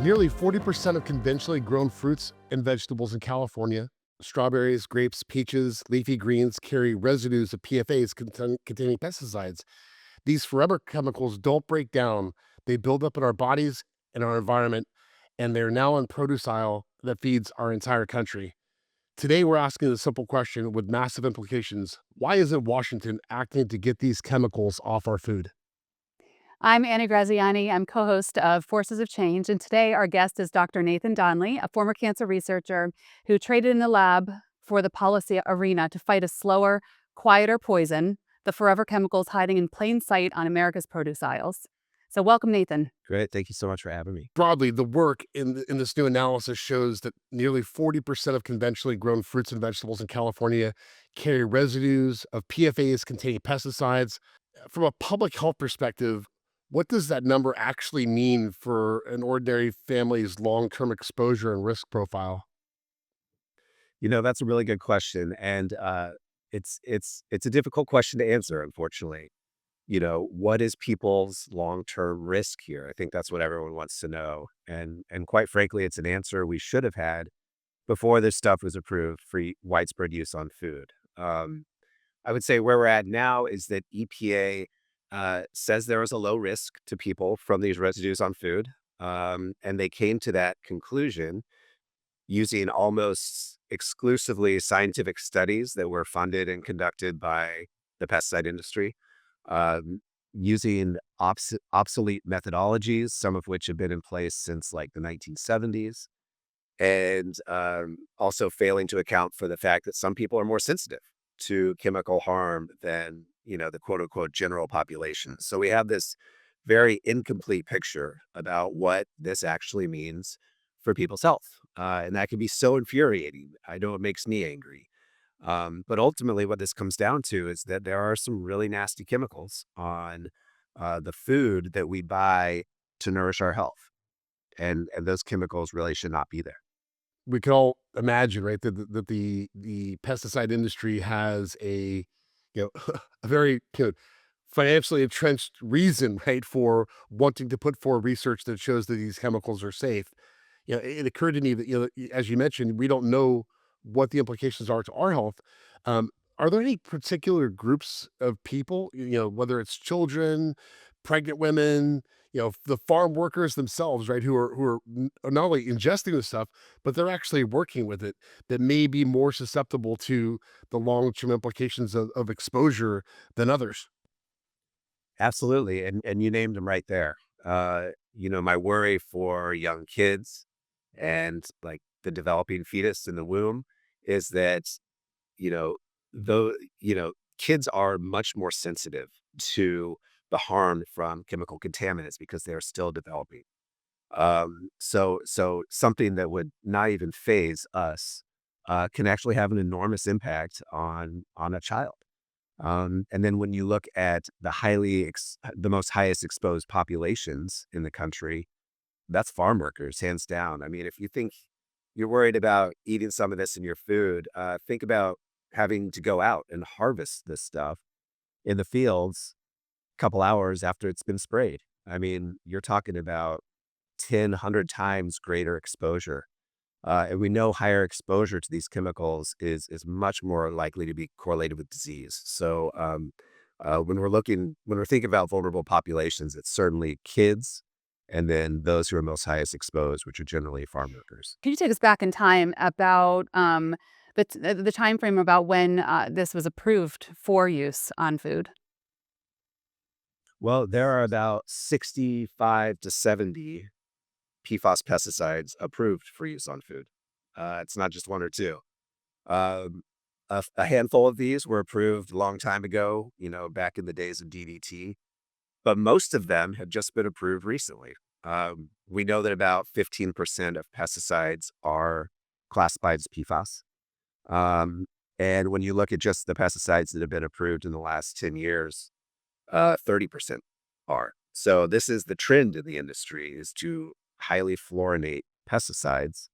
Nearly 40% of conventionally grown fruits and vegetables in California, strawberries, grapes, peaches, leafy greens, carry residues of PFAS containing pesticides. These forever chemicals don't break down, they build up in our bodies and our environment, and they're now in produce aisle that feeds our entire country. Today, we're asking the simple question with massive implications. Why isn't Washington acting to get these chemicals off our food? I'm Annie Graziani. I'm co-host of Forces of Change, and today our guest is Dr. Nathan Donley, a former cancer researcher who traded in the lab for the policy arena to fight a slower, quieter poison, the forever chemicals hiding in plain sight on America's produce aisles. So welcome, Nathan. Great. Thank you so much for having me. Broadly, the work in this new analysis shows that nearly 40% of conventionally grown fruits and vegetables in California carry residues of PFAS containing pesticides. From a public health perspective, what does that number actually mean for an ordinary family's long-term exposure and risk profile? That's a really good question, and it's a difficult question to answer, unfortunately. What is people's long-term risk here? I think that's what everyone wants to know, and quite frankly, it's an answer we should have had before this stuff was approved for widespread use on food. I would say where we're at now is that EPA says there is a low risk to people from these residues on food, and they came to that conclusion using almost exclusively scientific studies that were funded and conducted by the pesticide industry, using obsolete methodologies, some of which have been in place since like the 1970s, and also failing to account for the fact that some people are more sensitive to chemical harm than the quote unquote general population. So we have this very incomplete picture about what this actually means for people's health. And that can be so infuriating. I know it makes me angry. But ultimately, what this comes down to is that there are some really nasty chemicals on the food that we buy to nourish our health. And those chemicals really should not be there. We can all imagine, right, that the pesticide industry has a very financially entrenched reason, right, for wanting to put forward research that shows that these chemicals are safe. It occurred to me that, as you mentioned, we don't know what the implications are to our health. Um, are there any particular groups of people, whether it's children, pregnant women, the farm workers themselves, right, who are not only ingesting the stuff, but they're actually working with it, that may be more susceptible to the long-term implications of exposure than others? Absolutely. And you named them right there. My worry for young kids and like the developing fetus in the womb is that, you know, though, kids are much more sensitive to the harm from chemical contaminants because they're still developing. So something that would not even phase us can actually have an enormous impact on a child. And then when you look at the most highest exposed populations in the country, that's farm workers, hands down. I mean, if you think you're worried about eating some of this in your food, think about having to go out and harvest this stuff in the fields a couple hours after it's been sprayed. I mean, you're talking about 10, 100 times greater exposure. And we know higher exposure to these chemicals is much more likely to be correlated with disease. So when we're thinking about vulnerable populations, it's certainly kids, and then those who are most highest exposed, which are generally farm workers. Can you take us back in time about the time frame about when this was approved for use on food? Well, there are about 65 to 70 PFAS pesticides approved for use on food. It's not just one or two. Um, a handful of these were approved a long time ago, back in the days of DDT, but most of them have just been approved recently. We know that about 15% of pesticides are classified as PFAS. Um, and when you look at just the pesticides that have been approved in the last 10 years, 30% are. So this is the trend in the industry, is to highly fluorinate pesticides.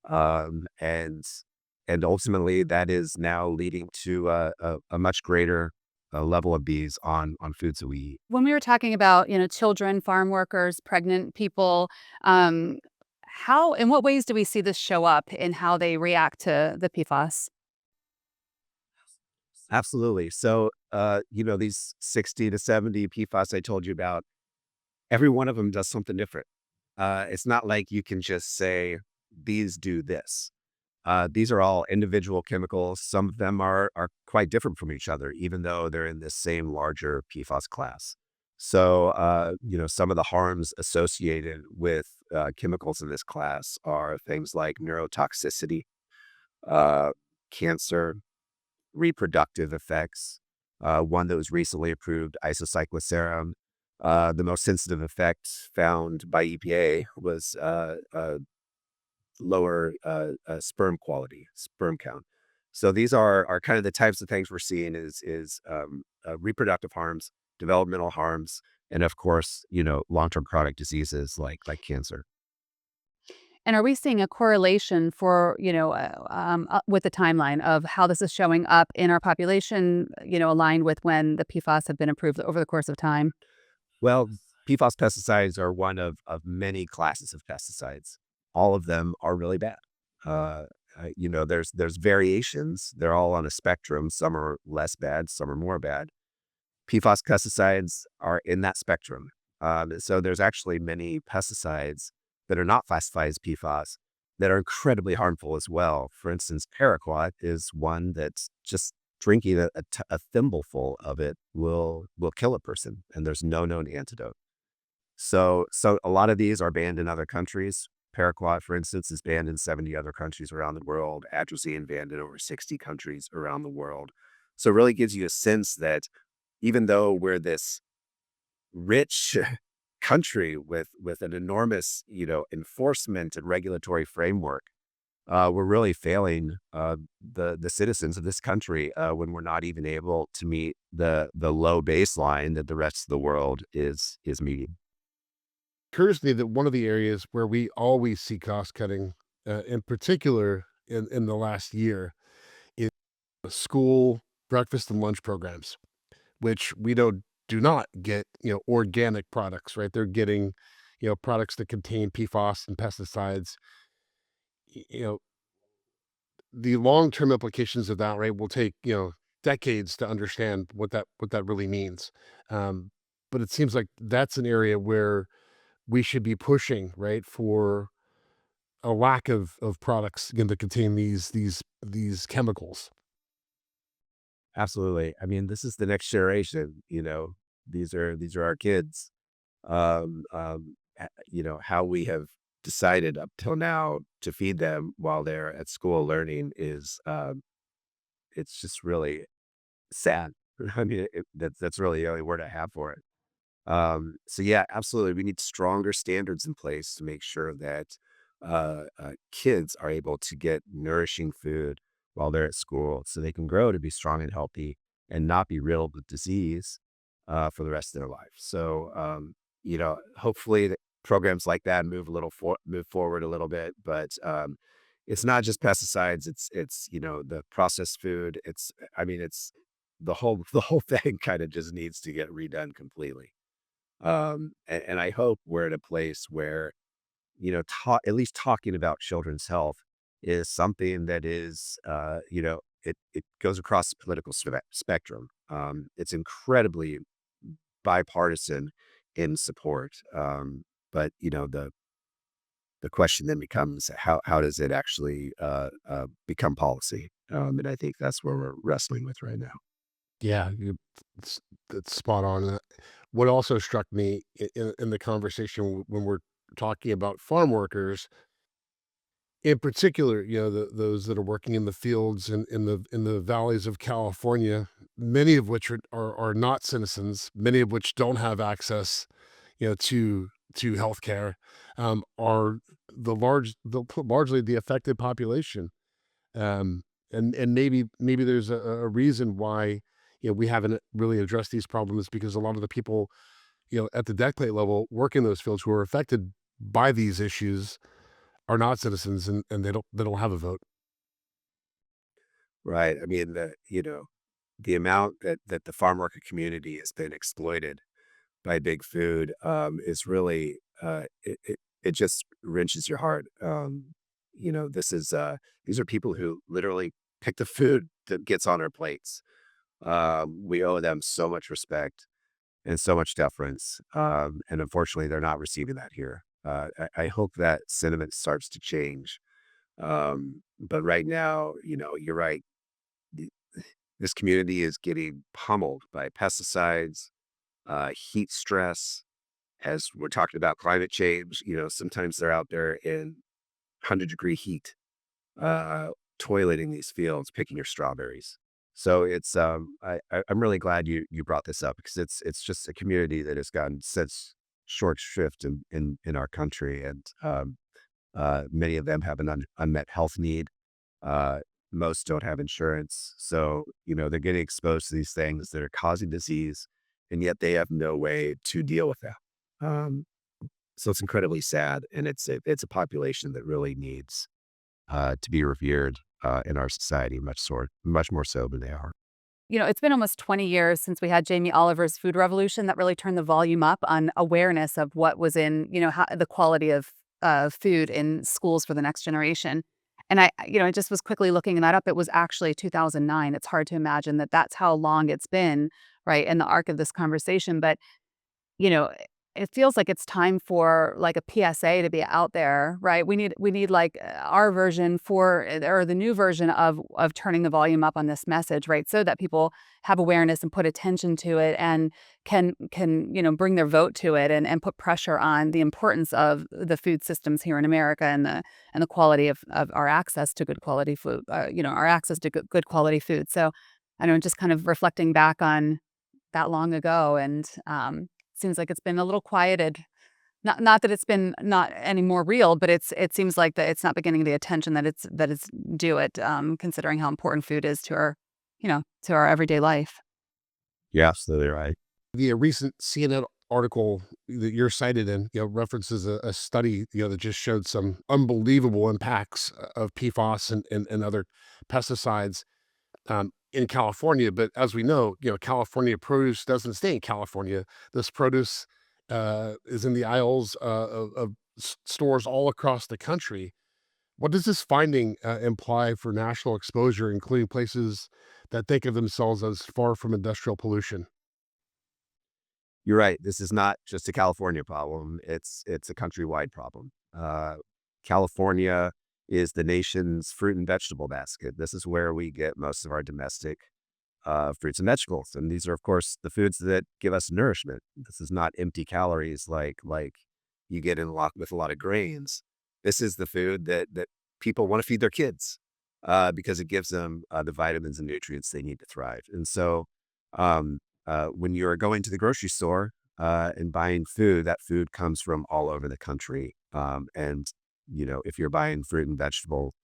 And ultimately that is now leading to a much greater level of bees on foods that we eat. When we were talking about, children, farm workers, pregnant people, um, How, in what ways do we see this show up in how they react to the PFAS? Absolutely. So, these 60 to 70 PFAS I told you about, every one of them does something different. It's not like you can just say, these do this. These are all individual chemicals. Some of them are quite different from each other, even though they're in this same larger PFAS class. So, some of the harms associated with chemicals in this class are things like neurotoxicity, uh, cancer, reproductive effects. One that was recently approved, isocycloserum. The most sensitive effect found by EPA was lower sperm quality, sperm count. So these are kind of the types of things we're seeing is reproductive harms, developmental harms, and of course, long-term chronic diseases like cancer. And are we seeing a correlation for, with the timeline of how this is showing up in our population, aligned with when the PFAS have been approved over the course of time? Well, PFAS pesticides are one of many classes of pesticides. All of them are really bad. Uh, there's variations. They're all on a spectrum. Some are less bad, some are more bad. PFAS pesticides are in that spectrum. So there's actually many pesticides that are not classified as PFAS that are incredibly harmful as well. For instance, paraquat is one that's just drinking a thimbleful of it will kill a person, and there's no known antidote. So a lot of these are banned in other countries. Paraquat, for instance, is banned in 70 other countries around the world. Atrazine banned in over 60 countries around the world. So it really gives you a sense that even though we're this rich country with an enormous, enforcement and regulatory framework, we're really failing the citizens of this country when we're not even able to meet the low baseline that the rest of the world is meeting. Occurs to me that one of the areas where we always see cost cutting, in particular in the last year, is school breakfast and lunch programs, which we do not get, organic products, right? They're getting, products that contain PFAS and pesticides. You know, the long-term implications of that, right, will take, decades to understand what that really means. Um, but it seems like that's an area where we should be pushing, right, for a lack of products going to contain these chemicals. Absolutely. I mean, this is the next generation. These are our kids. How we have decided up till now to feed them while they're at school learning is it's just really sad. I mean, that's really the only word I have for it. So yeah, absolutely. We need stronger standards in place to make sure that kids are able to get nourishing food while they're at school so they can grow to be strong and healthy and not be riddled with disease for the rest of their life. So, hopefully programs like that move forward a little bit, but it's not just pesticides. It's the processed food. It's the whole the whole thing kind of just needs to get redone completely. And I hope we're at a place where, at least talking about children's health is something that is, it goes across the political spectrum. It's incredibly bipartisan in support. But the question then becomes how does it actually become policy? And I think that's where we're wrestling with right now. Yeah, it's, that's spot on. What also struck me in the conversation when we're talking about farm workers, in particular, those that are working in the fields and in the valleys of California, many of which are not citizens, many of which don't have access, to healthcare, are largely the affected population. Um, and maybe there's a reason why, we haven't really addressed these problems because a lot of the people, at the deck plate level work in those fields who are affected by these issues are not citizens and they don't have a vote. Right. I mean, the amount that the farm worker community has been exploited by big food is really it just wrenches your heart. These are people who literally pick the food that gets on our plates. We owe them so much respect and so much deference. And unfortunately, they're not receiving that here. I hope that sentiment starts to change. But right now, you're right. th- This community is getting pummeled by pesticides, heat stress. As we're talking about climate change, sometimes they're out there in 100-degree heat, uh, toileting these fields, picking your strawberries. So I'm really glad you brought this up because it's just a community that has gotten such short shrift in our country, and many of them have an unmet health need. Uh, Most don't have insurance, so they're getting exposed to these things that are causing disease, and yet they have no way to deal with that. Um, so it's incredibly sad, and it's a population that really needs to be revered in our society much more so than they are. It's been almost 20 years since we had Jamie Oliver's food revolution that really turned the volume up on awareness of what was in, how, the quality of food in schools for the next generation. And I just was quickly looking that up. It was actually 2009. It's hard to imagine that that's how long it's been, right, in the arc of this conversation. But you know, it feels like it's time for like a PSA to be out there, right? We need like our version for or the new version of turning the volume up on this message, right? So that people have awareness and put attention to it and can bring their vote to it and put pressure on the importance of the food systems here in America and the quality of our access to good quality food, our access to good quality food. So I don't know, just kind of reflecting back on that long ago and seems like it's been a little quieted. Not that it's been not any more real, but it seems like that it's not been getting the attention that it's due it, considering how important food is to to our everyday life. You're absolutely right. The recent CNN article that you're cited in, references a study, that just showed some unbelievable impacts of PFAS and other pesticides in California. But as we know, California produce doesn't stay in California. This produce is in the aisles of stores all across the country. What does this finding imply for national exposure, including places that think of themselves as far from industrial pollution? You're right. This is not just a California problem. It's a countrywide problem. California is the nation's fruit and vegetable basket. This is where we get most of our domestic fruits and vegetables, and these are, of course, the foods that give us nourishment. This is not empty calories like you get with a lot of grains. This is the food that people want to feed their kids because it gives them the vitamins and nutrients they need to thrive. And so, um, when you're going to the grocery store and buying food, that food comes from all over the country. And if you're buying fruit and vegetable,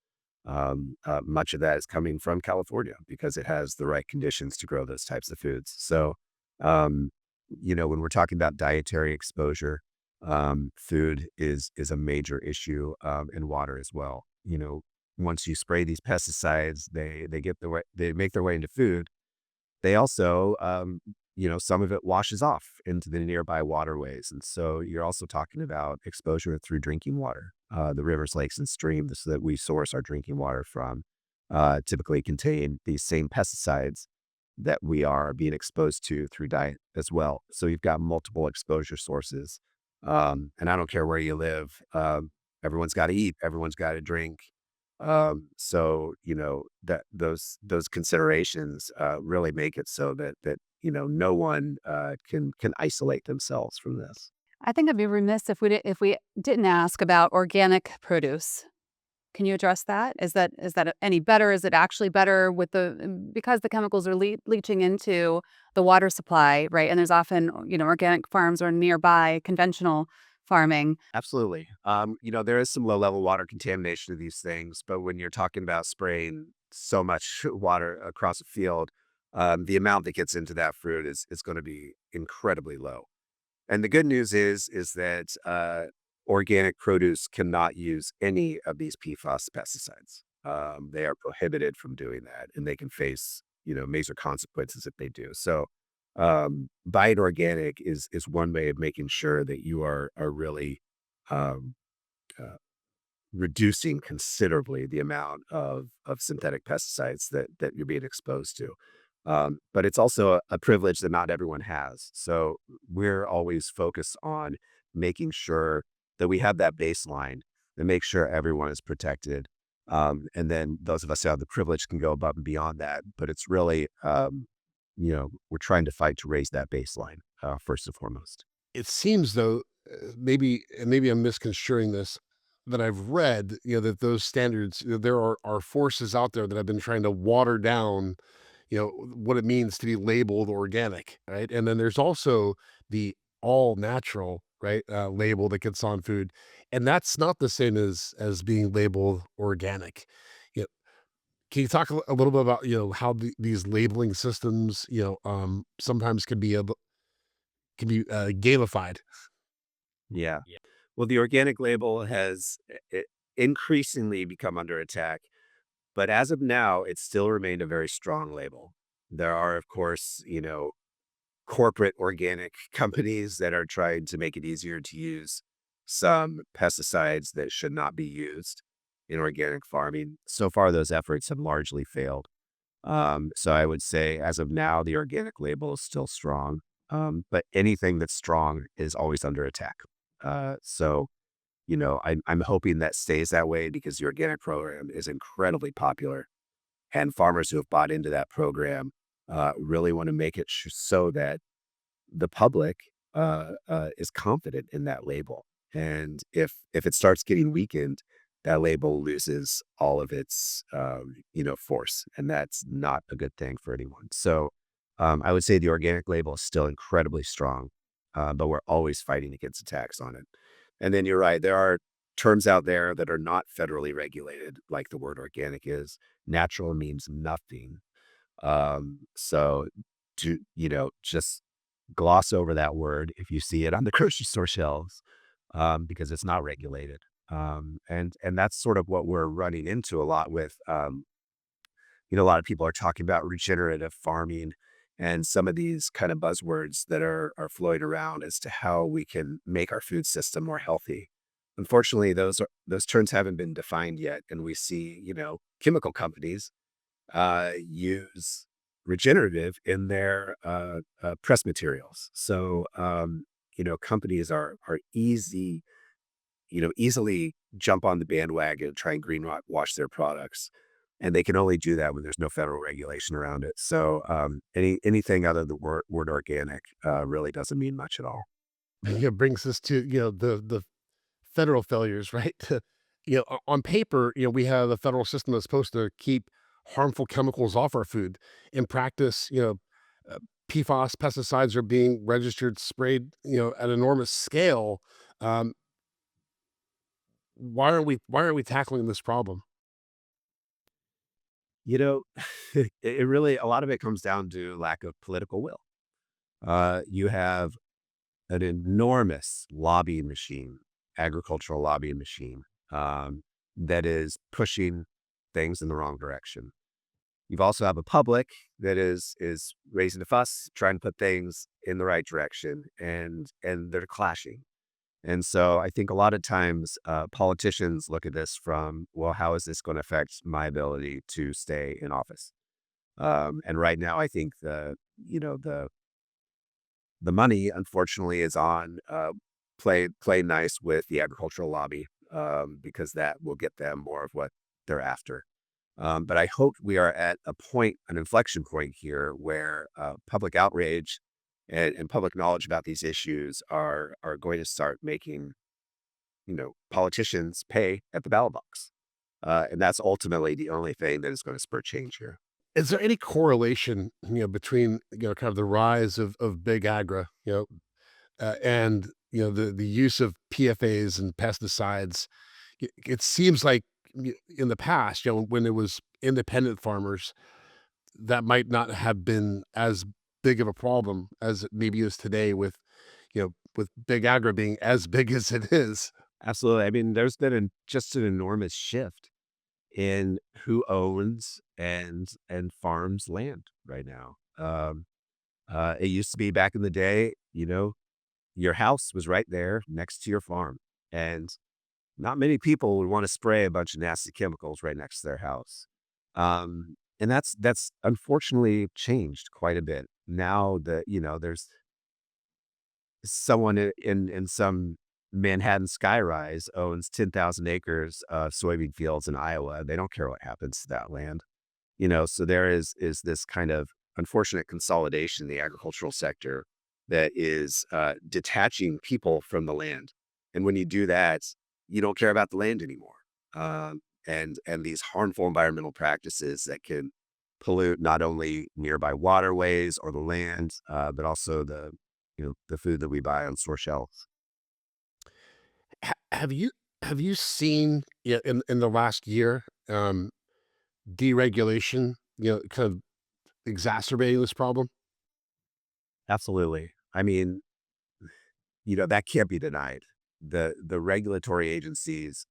much of that is coming from California because it has the right conditions to grow those types of foods. So, when we're talking about dietary exposure, food is a major issue, in water as well. Once you spray these pesticides, they make their way into food. They also, some of it washes off into the nearby waterways. And so you're also talking about exposure through drinking water. The rivers, lakes, and streams that we source our drinking water from typically contain these same pesticides that we are being exposed to through diet as well. So you've got multiple exposure sources. And I don't care where you live, everyone's got to eat, everyone's got to drink. So that those considerations really make it so that no one can isolate themselves from this. I think I'd be remiss if we didn't ask about organic produce. Can you address that? Is that any better? Is it actually better with because the chemicals are leaching into the water supply, right? And there's often, organic farms are nearby conventional farming. Absolutely. There is some low level water contamination of these things, but when you're talking about spraying so much water across a field, the amount that gets into that fruit is going to be incredibly low. And the good news is that organic produce cannot use any of these PFAS pesticides. They are prohibited from doing that, and they can face major consequences if they do. So, buying organic is one way of making sure that you are really uh, reducing considerably the amount of synthetic pesticides that you're being exposed to. But it's also a privilege that not everyone has. So we're always focused on making sure that we have that baseline and make sure everyone is protected. And then those of us who have the privilege can go above and beyond that. But it's really, we're trying to fight to raise that baseline first and foremost. It seems though, maybe I'm misconstruing this, that I've read, that those standards, there are forces out there that have been trying to water down, what it means to be labeled organic, right? And then there's also the all natural, right, label that gets on food, and that's not the same as being labeled organic. You know, can you talk a little bit about how these labeling systems, sometimes can be gamified? Yeah. Well, the organic label has increasingly become under attack, but as of now, it's still remained a very strong label. There are, of course, corporate organic companies that are trying to make it easier to use some pesticides that should not be used in organic farming. So far, those efforts have largely failed. So I would say, as of now, the organic label is still strong, but anything that's strong is always under attack. So I'm hoping that stays that way because the organic program is incredibly popular, and farmers who have bought into that program really want to make it so that the public is confident in that label. And if it starts getting weakened, that label loses all of its force, and that's not a good thing for anyone. So I would say the organic label is still incredibly strong, but we're always fighting against attacks on it. And then you're right, there are terms out there that are not federally regulated, like the word organic is. Natural means nothing. So to, just gloss over that word if you see it on the grocery store shelves, because it's not regulated. And that's sort of what we're running into a lot with. A lot of people are talking about regenerative farming and some of these kind of buzzwords that are floating around as to how we can make our food system more healthy. Unfortunately, those terms haven't been defined yet, and we see chemical companies use regenerative in their press materials. So companies are easily jump on the bandwagon, try and wash their products, and they can only do that when there's no federal regulation around it. So anything other than the word organic really doesn't mean much at all. It brings us to the federal failures, right? On paper, we have a federal system that's supposed to keep harmful chemicals off our food. In practice, uh, PFAS pesticides are being registered, sprayed, at enormous scale. Um, why are we tackling this problem? You know, it really a lot of it comes down to lack of political will. You have an enormous lobbying machine, agricultural lobbying machine, that is pushing things in the wrong direction. You've also have a public that is raising a fuss, trying to put things in the right direction, and they're clashing. And so I think a lot of times politicians look at this from, well, how is this going to affect my ability to stay in office? And right now, I think the money, unfortunately, is on play nice with the agricultural lobby, because that will get them more of what they're after. But I hope we are at an inflection point here where public outrage and public knowledge about these issues are going to start making politicians pay at the ballot box, and that's ultimately the only thing that is going to spur change here. Is there any correlation, between kind of the rise of big agri, and the use of PFAs and pesticides? It seems like in the past, when it was independent farmers, that might not have been as big of a problem as it maybe is today with big agri being as big as it is. Absolutely. I mean, there's been just an enormous shift in who owns and farms land right now. It used to be back in the day, your house was right there next to your farm, and Not many people would want to spray a bunch of nasty chemicals right next to their house. And that's unfortunately changed quite a bit. Now that, there's someone in some Manhattan skyrise owns 10,000 acres of soybean fields in Iowa. They don't care what happens to that land. So there is this kind of unfortunate consolidation in the agricultural sector that is detaching people from the land. And when you do that, you don't care about the land anymore. And these harmful environmental practices that can pollute not only nearby waterways or the land, but also the food that we buy on store shelves. Have you seen, yeah, in the last year, deregulation, kind of exacerbating this problem? Absolutely. I mean, that can't be denied. The regulatory agencies,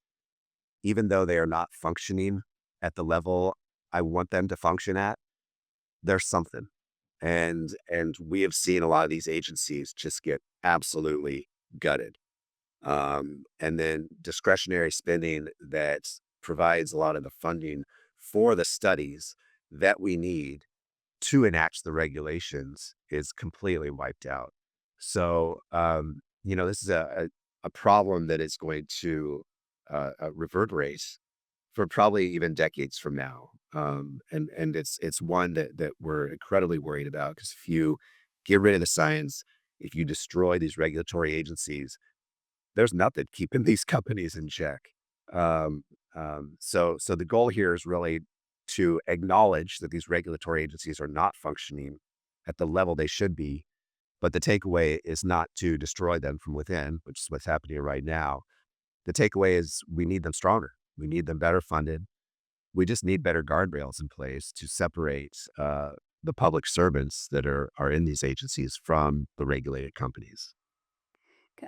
even though they are not functioning at the level I want them to function at, there's something. And we have seen a lot of these agencies just get absolutely gutted. And then discretionary spending that provides a lot of the funding for the studies that we need to enact the regulations is completely wiped out. So, this is a problem that is going to reverberate for probably even decades from now. And it's one that we're incredibly worried about because if you get rid of the science, if you destroy these regulatory agencies, there's nothing keeping these companies in check. Um, so the goal here is really to acknowledge that these regulatory agencies are not functioning at the level they should be. But the takeaway is not to destroy them from within, which is what's happening right now. The takeaway is we need them stronger. We need them better funded. We just need better guardrails in place to separate the public servants that are in these agencies from the regulated companies.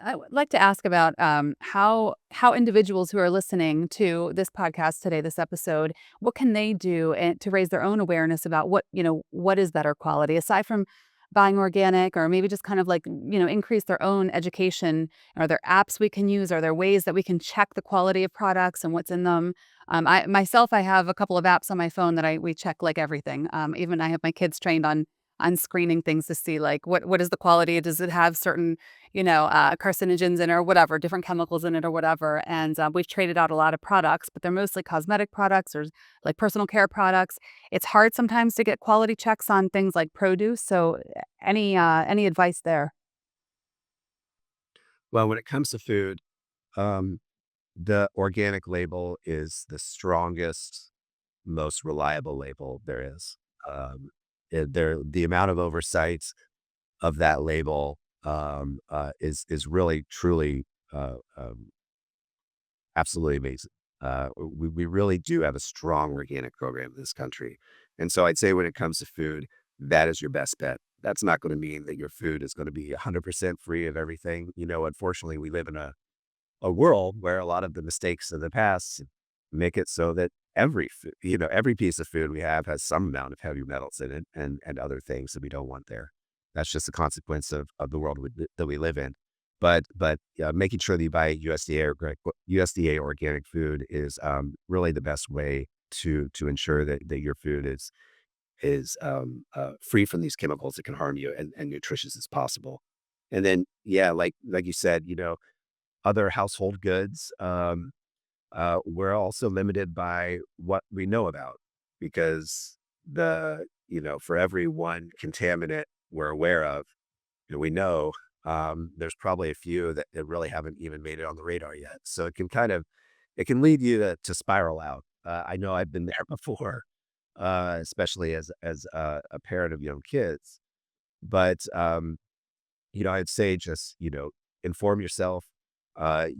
I would like to ask about how individuals who are listening to this podcast today, this episode, what can they do to raise their own awareness about what is better quality aside from buying organic, or maybe just kind of like increase their own education. Are there apps we can use? Are there ways that we can check the quality of products and what's in them? I have a couple of apps on my phone that we check like everything. Even I have my kids trained on screening things to see like what is the quality? Does it have certain carcinogens in it or whatever, different chemicals in it or whatever. And we've traded out a lot of products, but they're mostly cosmetic products or like personal care products. It's hard sometimes to get quality checks on things like produce. So any advice there? Well, when it comes to food, um, the organic label is the strongest, most reliable label there is. The amount of oversight of that label is really truly absolutely amazing. We really do have a strong organic program in this country. And so I'd say when it comes to food, that is your best bet. That's not going to mean that your food is going to be 100% free of everything. Unfortunately, we live in a world where a lot of the mistakes of the past make it so that every piece of food we have has some amount of heavy metals in it and other things that we don't want there. That's just a consequence of the world that we live in. But making sure that you buy USDA organic food is really the best way to ensure that your food is free from these chemicals that can harm you and nutritious as possible. And then, yeah, like you said, other household goods, we're also limited by what we know about because for every one contaminant we're aware of, we know there's probably a few that really haven't even made it on the radar yet. So it can lead you to spiral out. I know I've been there before, especially as a parent of young kids. But I'd say just inform yourself,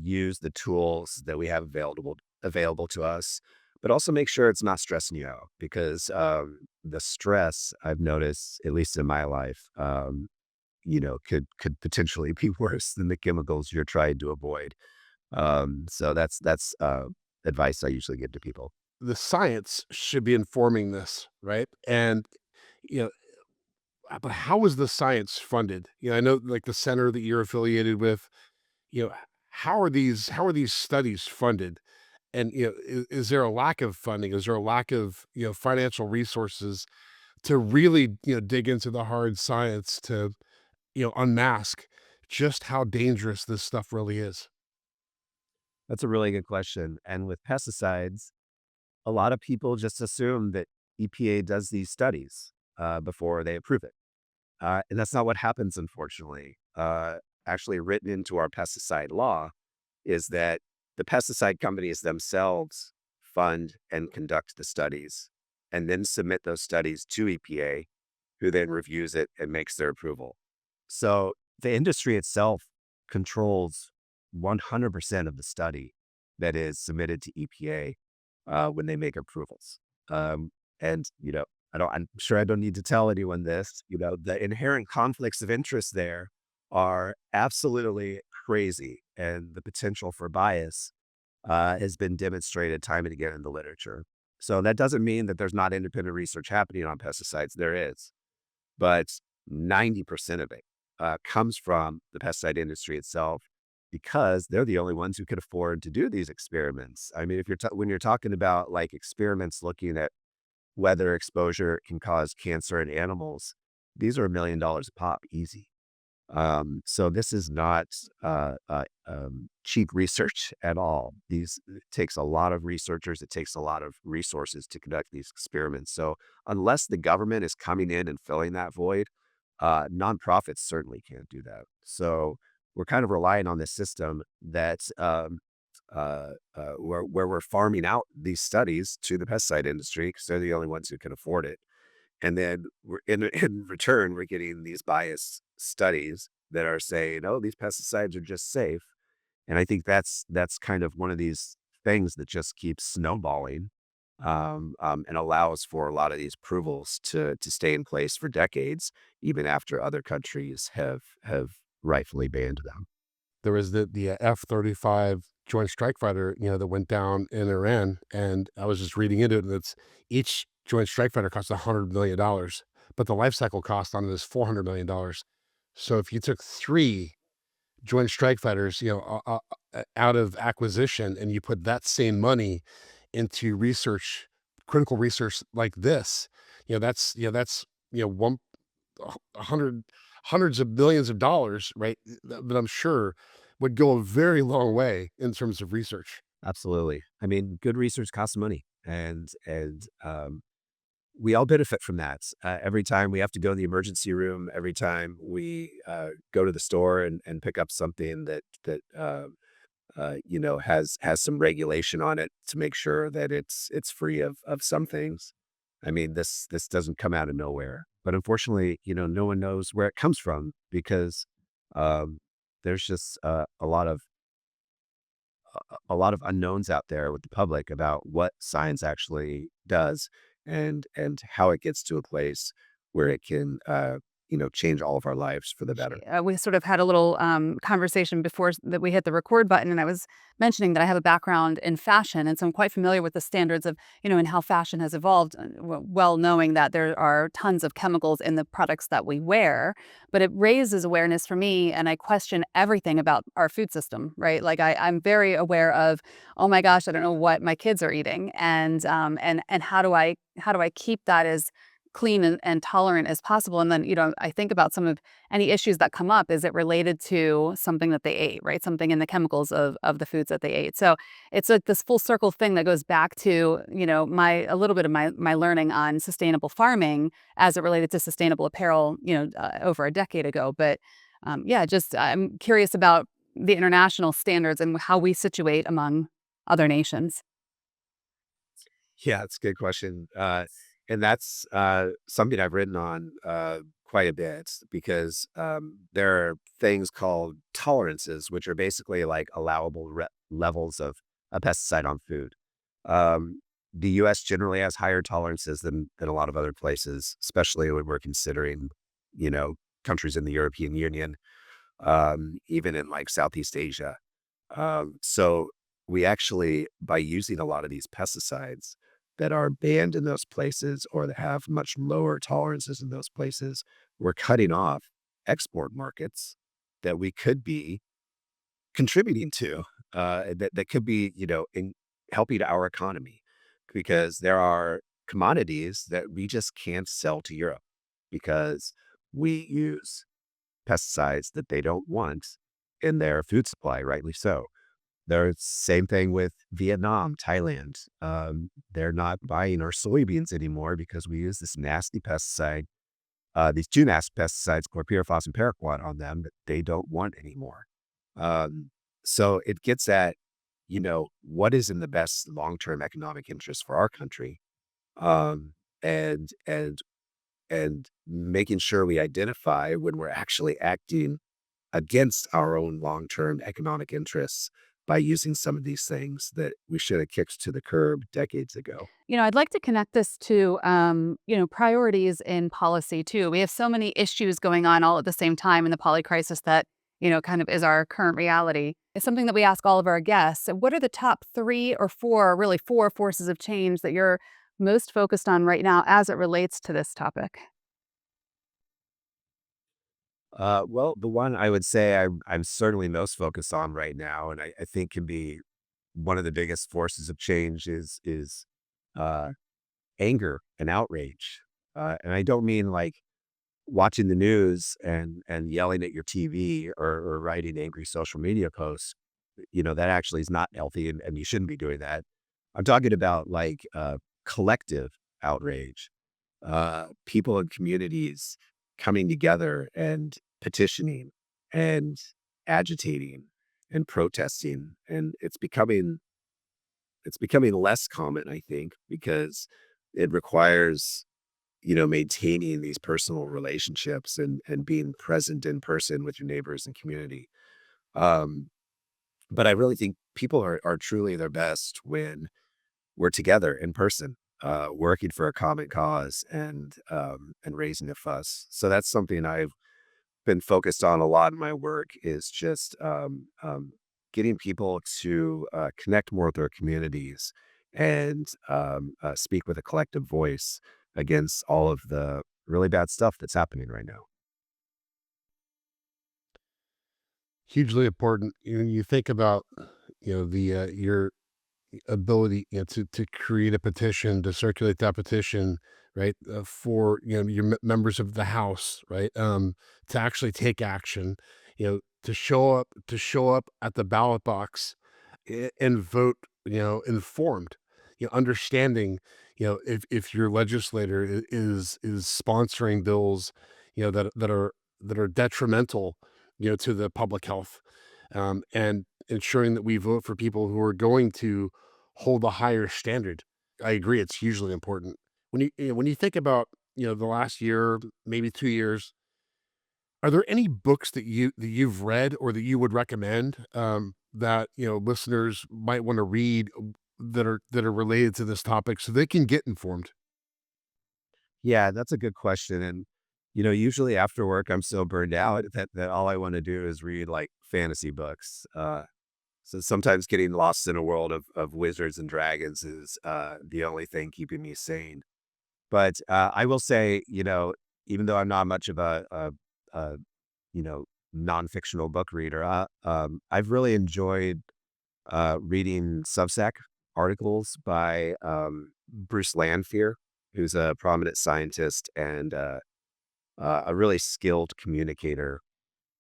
use the tools that we have available to us, but also make sure it's not stressing you out because the stress I've noticed, at least in my life, could potentially be worse than the chemicals you're trying to avoid. So that's advice I usually give to people. The science should be informing this, right? And, you know, but how is the science funded? I know like the center that you're affiliated with, you know, how are these studies funded? And is there a lack of funding? Is there a lack of financial resources to really dig into the hard science to unmask just how dangerous this stuff really is? That's a really good question. And with pesticides, a lot of people just assume that EPA does these studies before they approve it. And that's not what happens, unfortunately. Actually, written into our pesticide law is that the pesticide companies themselves fund and conduct the studies and then submit those studies to EPA, who then reviews it and makes their approval. So the industry itself controls 100% of the study that is submitted to EPA when they make approvals. And I'm sure I don't need to tell anyone this. The inherent conflicts of interest there are absolutely crazy, and the potential for bias has been demonstrated time and again in the literature. So that doesn't mean that there's not independent research happening on pesticides. There is, but 90% of it comes from the pesticide industry itself because they're the only ones who could afford to do these experiments. I mean, if when you're talking about like experiments looking at whether exposure can cause cancer in animals, these are $1 million a pop, easy. So this is not cheap research at all. It takes a lot of researchers. It takes a lot of resources to conduct these experiments. So unless the government is coming in and filling that void, nonprofits certainly can't do that. So we're kind of relying on this system that where we're farming out these studies to the pesticide industry because they're the only ones who can afford it. And then in return, we're getting these biased studies that are saying, "Oh, these pesticides are just safe." And I think that's kind of one of these things that just keeps snowballing, and allows for a lot of these approvals to stay in place for decades, even after other countries have rightfully banned them. There was the F-35 Joint Strike Fighter, that went down in Iran, and I was just reading into it, and it's each Joint Strike Fighter costs $100 million, but the life cycle cost on it is $400 million. So if you took 3 Joint Strike Fighters, out of acquisition, and you put that same money into research, critical research like this, that's one a hundred hundreds of billions of dollars, right? That I'm sure would go a very long way in terms of research. Absolutely. I mean, good research costs money, and we all benefit from that. Every time we have to go to the emergency room, every time we go to the store and pick up something that has some regulation on it to make sure that it's free of some things. I mean, this doesn't come out of nowhere, but unfortunately, no one knows where it comes from because um, there's just a lot of unknowns out there with the public about what science actually does and how it gets to a place where it can change all of our lives for the better. We sort of had a little conversation before that we hit the record button, and I was mentioning that I have a background in fashion, and so I'm quite familiar with the standards of, and how fashion has evolved, well knowing that there are tons of chemicals in the products that we wear. But it raises awareness for me, and I question everything about our food system, right? Like I'm very aware of, oh my gosh, I don't know what my kids are eating, and how do I keep that as clean and tolerant as possible. And then, I think about some of any issues that come up. Is it related to something that they ate, right? Something in the chemicals of the foods that they ate. So it's like this full circle thing that goes back to, a little bit of my learning on sustainable farming as it related to sustainable apparel, over a decade ago. But yeah, just I'm curious about the international standards and how we situate among other nations. Yeah, it's a good question. And that's something I've written on quite a bit because there are things called tolerances, which are basically like allowable levels of a pesticide on food. The US generally has higher tolerances than a lot of other places, especially when we're considering, you know, countries in the European Union, even in like Southeast Asia. So we actually, by using a lot of these pesticides that are banned in those places or that have much lower tolerances in those places, we're cutting off export markets that we could be contributing to, that could be, in helping our economy, because there are commodities that we just can't sell to Europe because we use pesticides that they don't want in their food supply, rightly so. There's same thing with Vietnam, Thailand. They're not buying our soybeans anymore because we use this nasty pesticide, these two nasty pesticides, chlorpyrifos and paraquat, on them that they don't want anymore. Um, so it gets at, what is in the best long-term economic interest for our country, um, and and and making sure we identify when we're actually acting against our own long-term economic interests by using some of these things that we should have kicked to the curb decades ago. I'd like to connect this to, priorities in policy too. We have so many issues going on all at the same time in the poly crisis that, kind of is our current reality. It's something that we ask all of our guests. So what are the top three or four, really four forces of change that you're most focused on right now as it relates to this topic? Well, the one I would say I'm certainly most focused on right now, and I think can be one of the biggest forces of change, is uh, anger and outrage. And I don't mean like watching the news and yelling at your TV, or writing angry social media posts. That actually is not healthy, and you shouldn't be doing that. I'm talking about like collective outrage, people in communities coming together and petitioning and agitating and protesting. And it's becoming less common, I think, because it requires, maintaining these personal relationships and being present in person with your neighbors and community. Um, but I really think people are truly their best when we're together in person, working for a common cause, and raising a fuss. So that's something I've been focused on a lot in my work, is just getting people to connect more with their communities, and speak with a collective voice against all of the really bad stuff that's happening right now. Hugely important. You think about, your ability, to create a petition, to circulate that petition, right? For your members of the House, right? To actually take action, to show up at the ballot box, and vote, informed, understanding, if your legislator is sponsoring bills, that are detrimental, to the public health, and ensuring that we vote for people who are going to hold a higher standard. I agree, it's hugely important. When you think about, the last year, maybe 2 years, are there any books that you've read or that you would recommend, that, listeners might wanna read, that are related to this topic so they can get informed? Yeah, that's a good question. And, usually after work, I'm so burned out that all I want to do is read like fantasy books. So sometimes getting lost in a world of wizards and dragons is the only thing keeping me sane. But I will say, even though I'm not much of a you know, non-fictional book reader, I've really enjoyed reading Substack articles by Bruce Lanphier, who's a prominent scientist and a really skilled communicator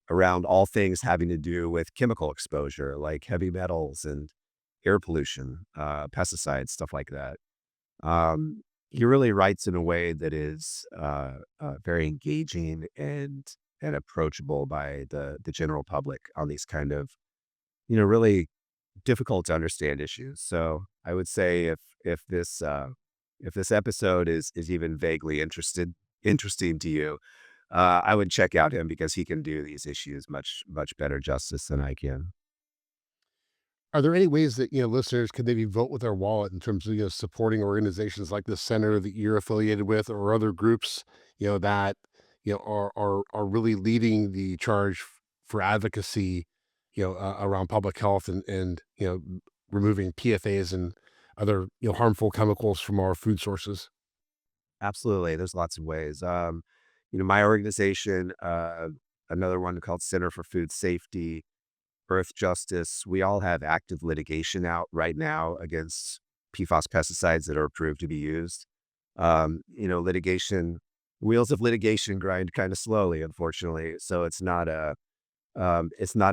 around all things having to do with chemical exposure, like heavy metals and air pollution, pesticides, stuff like that. He really writes in a way that is very engaging and approachable by the general public on these kind of, really difficult to understand issues. So I would say if this episode is even vaguely interesting to you, I would check out him, because he can do these issues much better justice than I can. Are there any ways that, listeners can maybe vote with their wallet in terms of, supporting organizations like the center that you're affiliated with, or other groups, that, are really leading the charge for advocacy, around public health, and removing PFAs and other, harmful chemicals from our food sources? Absolutely, there's lots of ways. My organization, another one called Center for Food Safety, earth justice. We all have active litigation out right now against PFAS pesticides that are approved to be used. Litigation, wheels of litigation grind kind of slowly, unfortunately. So it's not an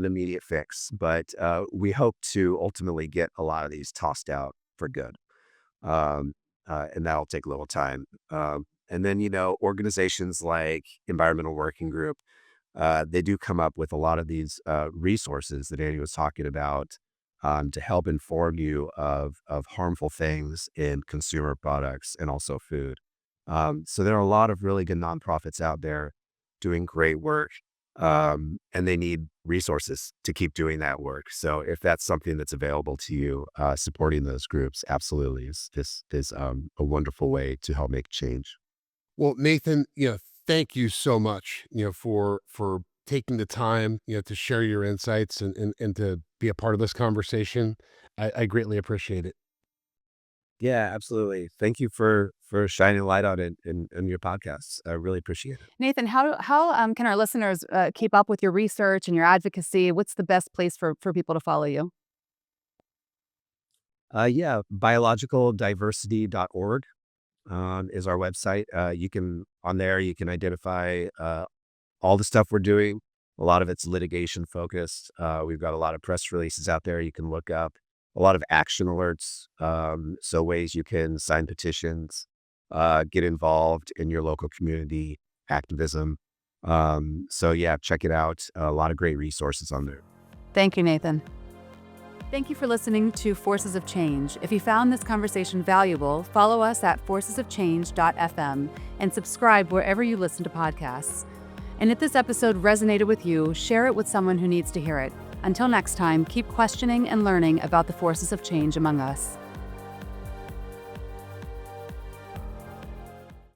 immediate fix, but we hope to ultimately get a lot of these tossed out for good. And that'll take a little time. And then, organizations like Environmental Working Group, they do come up with a lot of these resources that Andy was talking about to help inform you of harmful things in consumer products and also food. So there are a lot of really good nonprofits out there doing great work, and they need resources to keep doing that work. So if that's something that's available to you, supporting those groups absolutely is a wonderful way to help make change. Well, Nathan, thank you so much, for taking the time, to share your insights and to be a part of this conversation. I greatly appreciate it. Yeah, absolutely. Thank you for shining light on it in your podcasts. I really appreciate it. Nathan, how can our listeners keep up with your research and your advocacy? What's the best place for people to follow you? Yeah, biologicaldiversity.org is our website. On there, you can identify all the stuff we're doing. A lot of it's litigation focused. We've got a lot of press releases out there you can look up, a lot of action alerts. So ways you can sign petitions, get involved in your local community activism. So yeah, check it out. A lot of great resources on there. Thank you, Nathan. Thank you for listening to Forces of Change. If you found this conversation valuable, follow us at forcesofchange.fm and subscribe wherever you listen to podcasts. And if this episode resonated with you, share it with someone who needs to hear it. Until next time, keep questioning and learning about the forces of change among us.